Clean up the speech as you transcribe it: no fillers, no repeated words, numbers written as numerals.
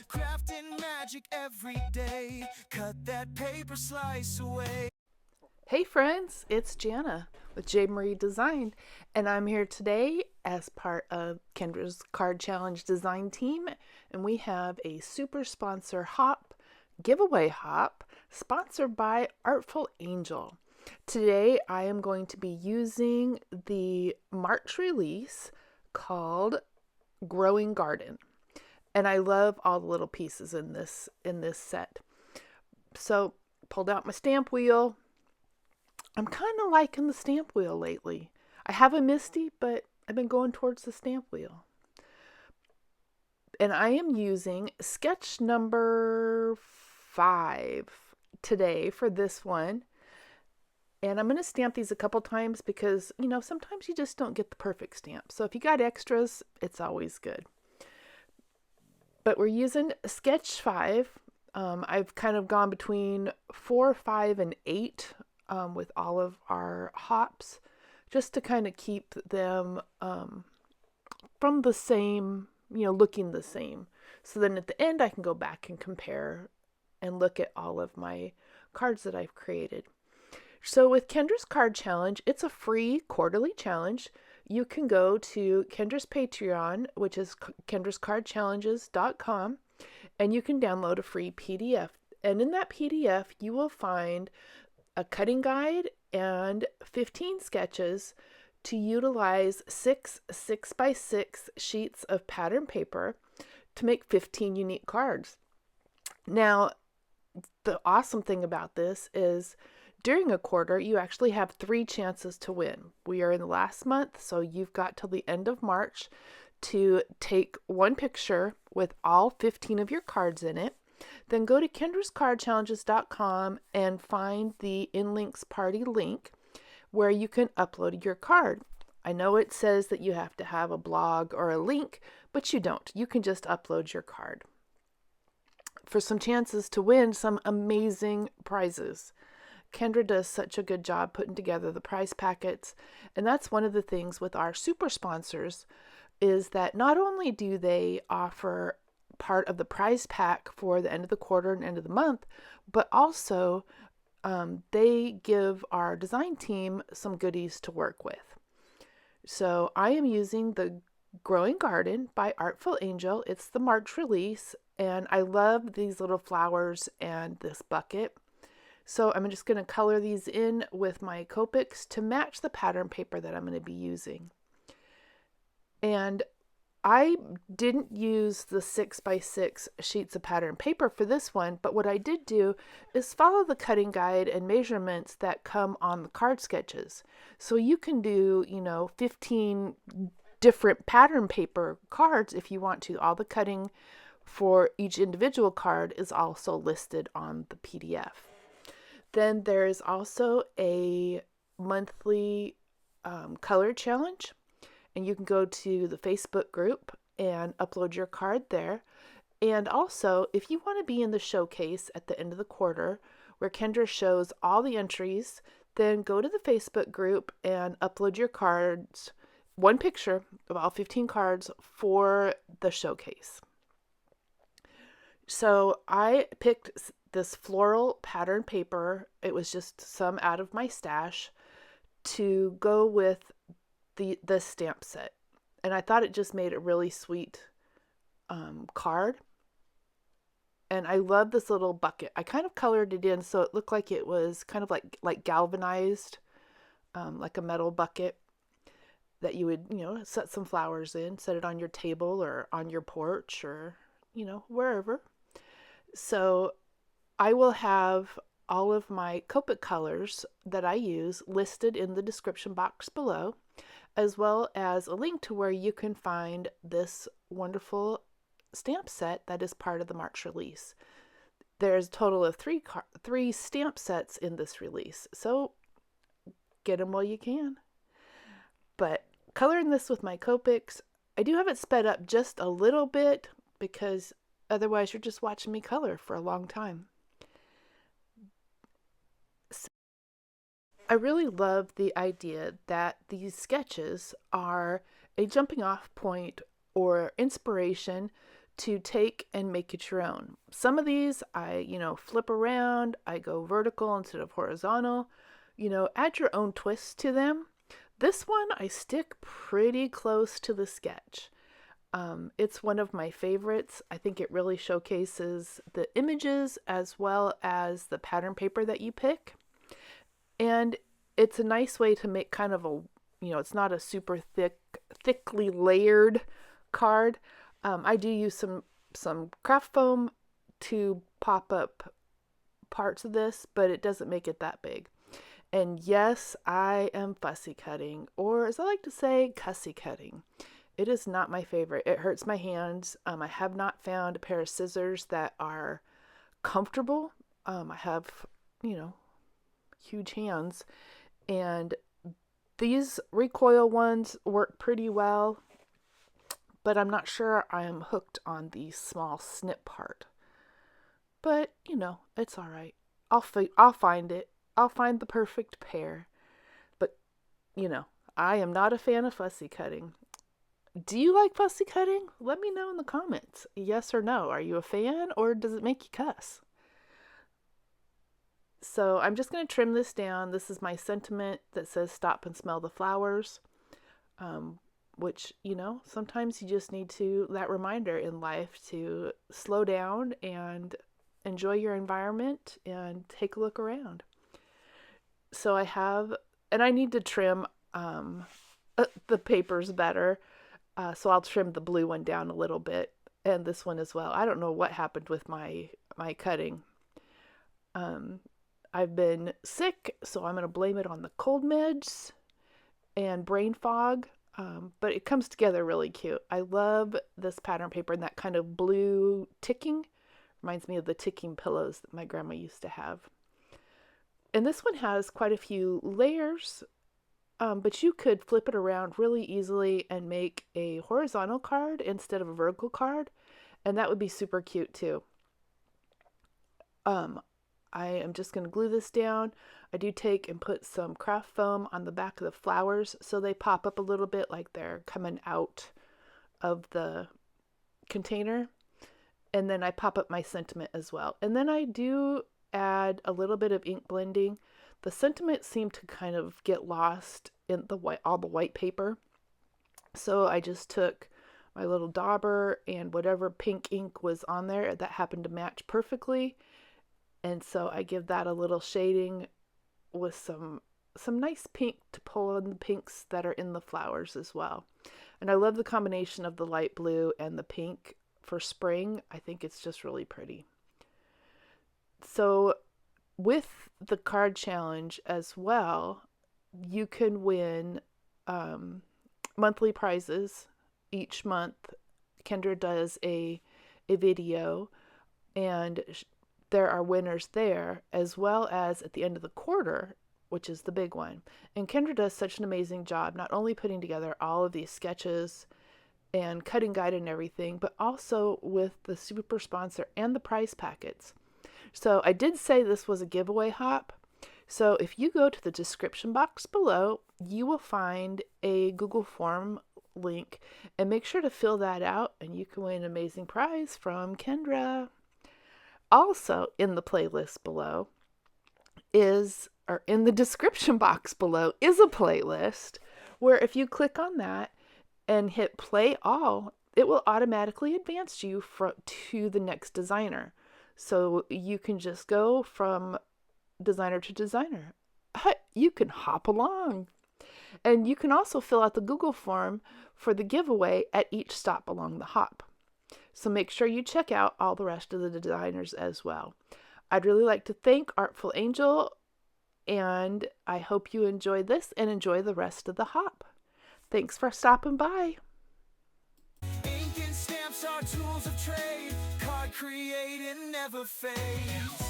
crafting magic every day. Cut that paper slice away. Hey friends, it's Jana with J. Marie Design, and I'm here today as part of Kendra's Card Challenge design team, and we have a super sponsor giveaway hop sponsored by Artful Angel. Today I am going to be using the March release called Growing Garden, and I love all the little pieces in this set. So pulled out my stamp wheel. I'm kind of liking the stamp wheel lately. I have a Misty, but I've been going towards the stamp wheel. And I am using sketch number 5 today for this one. And I'm going to stamp these a couple times because, sometimes you just don't get the perfect stamp. So if you got extras, it's always good. But we're using sketch 5. I've kind of gone between 4, 5, and 8 with all of our hops, just to kind of keep them from the same, looking the same. So then at the end, I can go back and compare and look at all of my cards that I've created. So with Kendra's Card Challenge, it's a free quarterly challenge. You can go to Kendra's Patreon, which is kendrascardchallenges.com, and you can download a free PDF. And in that PDF, you will find a cutting guide and 15 sketches to utilize 6 6x6 sheets of pattern paper to make 15 unique cards. Now, the awesome thing about this is during a quarter, you actually have 3 chances to win. We are in the last month, so you've got till the end of March to take one picture with all 15 of your cards in it. Then go to kendrascardchallenges.com and find the InLinkz party link where you can upload your card. I know it says that you have to have a blog or a link, but you don't. You can just upload your card for some chances to win some amazing prizes. Kendra does such a good job putting together the prize packets, and that's one of the things with our super sponsors is that not only do they offer part of the prize pack for the end of the quarter and end of the month, but also they give our design team some goodies to work with. So I am using the Growing Garden by Artful Angel. It's the March release, and I love these little flowers and this bucket. So I'm just going to color these in with my Copics to match the pattern paper that I'm going to be using. And I didn't use the 6x6 sheets of pattern paper for this one, but what I did do is follow the cutting guide and measurements that come on the card sketches. So you can do, 15 different pattern paper cards if you want to. All the cutting for each individual card is also listed on the PDF. Then there's also a monthly color challenge. And you can go to the Facebook group and upload your card there. And also, if you want to be in the showcase at the end of the quarter, where Kendra shows all the entries, then go to the Facebook group and upload your cards, one picture of all 15 cards for the showcase. So I picked this floral pattern paper. It was just some out of my stash to go with the stamp set, and I thought it just made a really sweet card. And I love this little bucket. I kind of colored it in so it looked like it was kind of like galvanized, like a metal bucket that you would set some flowers in, set it on your table or on your porch or wherever. So I will have all of my Copic colors that I use listed in the description box below, as well as a link to where you can find this wonderful stamp set that is part of the March release. There's a total of 3 stamp sets in this release, so get them while you can. But coloring this with my Copics, I do have it sped up just a little bit because otherwise you're just watching me color for a long time. I really love the idea that these sketches are a jumping off point or inspiration to take and make it your own. Some of these I, flip around, I go vertical instead of horizontal, add your own twist to them. This one I stick pretty close to the sketch. It's one of my favorites. I think it really showcases the images as well as the pattern paper that you pick. And it's a nice way to make kind of a, it's not a super thickly layered card. I do use some craft foam to pop up parts of this, but it doesn't make it that big. And yes, I am fussy cutting, or as I like to say, cussy cutting. It is not my favorite. It hurts my hands. I have not found a pair of scissors that are comfortable. I have, huge hands, and these recoil ones work pretty well, but I'm not sure I am hooked on the small snip part. But, it's all right. I'll find it. I'll find the perfect pair. But, I am not a fan of fussy cutting. Do you like fussy cutting? Let me know in the comments. Yes or no. Are you a fan, or does it make you cuss? So I'm just going to trim this down. This is my sentiment that says stop and smell the flowers, which, sometimes you just need that reminder in life to slow down and enjoy your environment and take a look around. So I need to trim the papers better. So I'll trim the blue one down a little bit, and this one as well. I don't know what happened with my cutting. I've been sick, so I'm going to blame it on the cold meds and brain fog, but it comes together really cute. I love this pattern paper and that kind of blue ticking. Reminds me of the ticking pillows that my grandma used to have. And this one has quite a few layers, but you could flip it around really easily and make a horizontal card instead of a vertical card, and that would be super cute too. I am just going to glue this down. I do take and put some craft foam on the back of the flowers so they pop up a little bit like they're coming out of the container. And then I pop up my sentiment as well. And then I do add a little bit of ink blending. The sentiment seemed to kind of get lost in all the white paper. So I just took my little dauber and whatever pink ink was on there that happened to match perfectly. And so I give that a little shading with some nice pink to pull on the pinks that are in the flowers as well. And I love the combination of the light blue and the pink for spring. I think it's just really pretty. So with the card challenge as well, you can win monthly prizes each month. Kendra does a video, and there are winners there, as well as at the end of the quarter, which is the big one. And Kendra does such an amazing job, not only putting together all of these sketches and cutting guide and everything, but also with the super sponsor and the prize packets. So I did say this was a giveaway hop. So if you go to the description box below, you will find a Google form link, and make sure to fill that out, and you can win an amazing prize from Kendra. Also in the playlist below in the description box below is a playlist where if you click on that and hit play all, it will automatically advance you to the next designer. So you can just go from designer to designer. You can hop along. And you can also fill out the Google form for the giveaway at each stop along the hop. So make sure you check out all the rest of the designers as well. I'd really like to thank Artful Angel, and I hope you enjoy this and enjoy the rest of the hop. Thanks for stopping by. Ink and stamps are tools of trade. Card creating never fades.